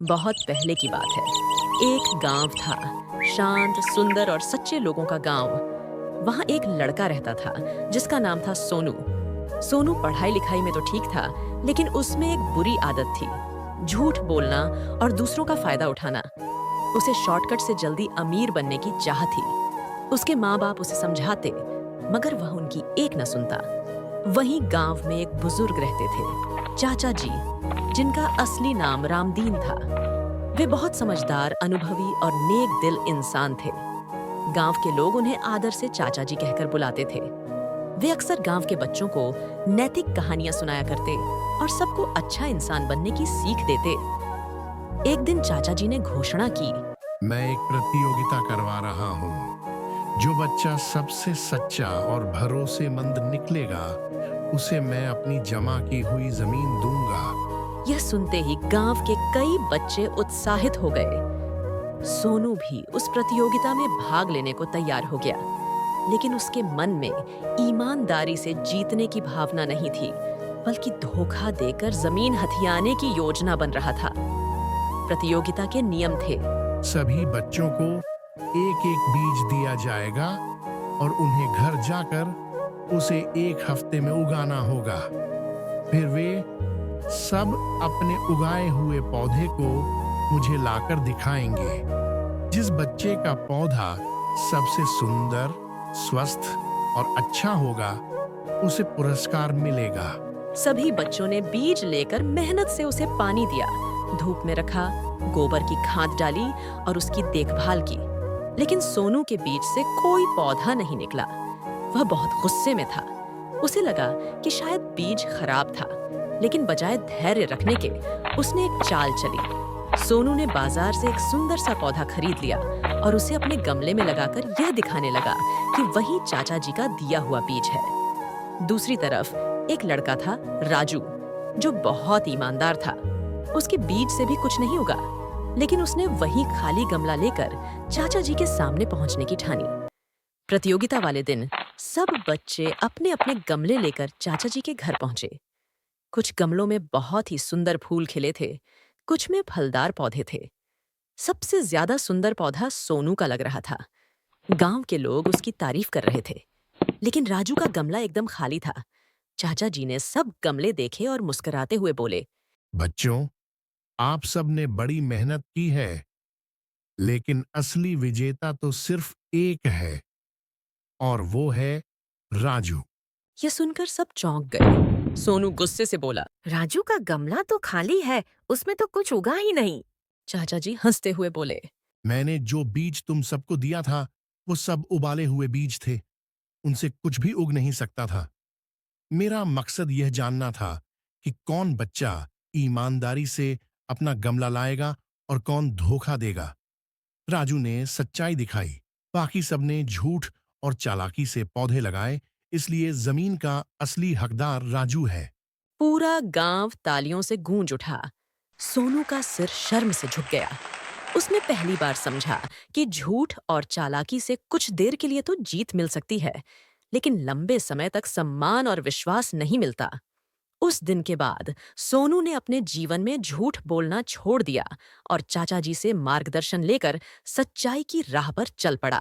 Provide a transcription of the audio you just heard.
बहुत पहले की बात है। एक गांव था, शांत, सुंदर और सच्चे लोगों का गांव। वहां एक लड़का रहता था जिसका नाम था सोनू। सोनू पढ़ाई लिखाई में तो ठीक था, लेकिन उसमें एक बुरी आदत थी, झूठ बोलना और दूसरों का फायदा उठाना। उसे शॉर्टकट से जल्दी अमीर बनने की चाह थी। उसके माँ बाप उसे समझाते, मगर वह उनकी एक न सुनता। वहीं गांव में एक बुजुर्ग रहते थे, चाचा जी, जिनका असली नाम रामदीन था। वे बहुत समझदार, अनुभवी और नेक दिल इंसान थे। गांव के लोग उन्हें आदर से चाचा जी कहकर बुलाते थे। वे अक्सर गांव के बच्चों को नैतिक कहानियां सुनाया करते और सबको अच्छा इंसान बनने की सीख देते। एक दिन चाचा जी ने घोषणा की, मैं एक प्रतियोगिता करवा रहा हूँ। जो बच्चा सबसे सच्चा और भरोसेमंद निकलेगा, उसे मैं अपनी जमा की हुई जमीन दूंगा। यह सुनते ही गांव के कई बच्चे उत्साहित हो गए। सोनू भी उस प्रतियोगिता में भाग लेने को तैयार हो गया, लेकिन उसके मन में ईमानदारी से जीतने की भावना नहीं थी, बल्कि धोखा देकर जमीन हथियाने की योजना बन रहा था। प्रतियोगिता के नियम थे। सभी बच्चों को एक एक बीज दिया जाएगा और उन्हें घर जाकर उसे एक हफ्ते में उगाना होगा। फिर वे सब अपने उगाए हुए पौधे को मुझे लाकर दिखाएंगे। जिस बच्चे का पौधा सबसे सुंदर, स्वस्थ और अच्छा होगा, उसे पुरस्कार मिलेगा। सभी बच्चों ने बीज लेकर मेहनत से उसे पानी दिया, धूप में रखा, गोबर की खाद डाली और उसकी देखभाल की। लेकिन सोनू के बीज से कोई पौधा नहीं निकला। वह बहुत गुस्से में था। उसे लगा कि शायद बीज खराब था, लेकिन बजाय धैर्य रखने के उसने एक चाल चली। सोनू ने बाजार से एक सुंदर सा पौधा खरीद लिया और उसे अपने गमले में लगाकर यह दिखाने लगा कि वही चाचा जी का दिया हुआ बीज है। दूसरी तरफ एक लड़का था, राजू, जो बहुत ईमानदार था। उसके बीज से भी कुछ नहीं उगा, लेकिन उसने वही खाली गमला लेकर चाचा जी के सामने पहुंचने की ठानी। प्रतियोगिता वाले दिन सब बच्चे अपने अपने गमले लेकर चाचा जी के घर पहुंचे। कुछ गमलों में बहुत ही सुंदर फूल खिले थे, कुछ में फलदार पौधे थे। सबसे ज्यादा सुंदर पौधा सोनू का लग रहा था। गांव के लोग उसकी तारीफ कर रहे थे, लेकिन राजू का गमला एकदम खाली था। चाचा जी ने सब गमले देखे और मुस्कुराते हुए बोले, बच्चों, आप सब ने बड़ी मेहनत की है, लेकिन असली विजेता तो सिर्फ एक है, और वो है राजू। यह सुनकर सब चौंक गए। सोनू गुस्से से बोला, राजू का गमला तो खाली है, उसमें तो कुछ उगा ही नहीं। चाचा जी हंसते हुए बोले, मैंने जो बीज तुम सबको दिया था, वो सब उबाले हुए बीज थे। उनसे कुछ भी उग नहीं सकता था। मेरा मकसद यह जानना था कि कौन बच्चा ईमानदारी से अपना गमला लाएगा और कौन धोखा देगा। राजू ने सच्चाई दिखाई। बाकी सबने झूठ और चालाकी से पौधे लगाए, इसलिए जमीन का असली हकदार राजू है। पूरा गांव तालियों से गूंज उठा। सोनू का सिर शर्म से झुक गया। उसने पहली बार समझा कि झूठ और चालाकी से कुछ देर के लिए तो जीत मिल सकती है, लेकिन लंबे समय तक सम्मान और विश्वास नहीं मिलता। उस दिन के बाद सोनू ने अपने जीवन में झूठ बोलना छोड़ दिया और चाचा जी से मार्गदर्शन लेकर सच्चाई की राह पर चल पड़ा।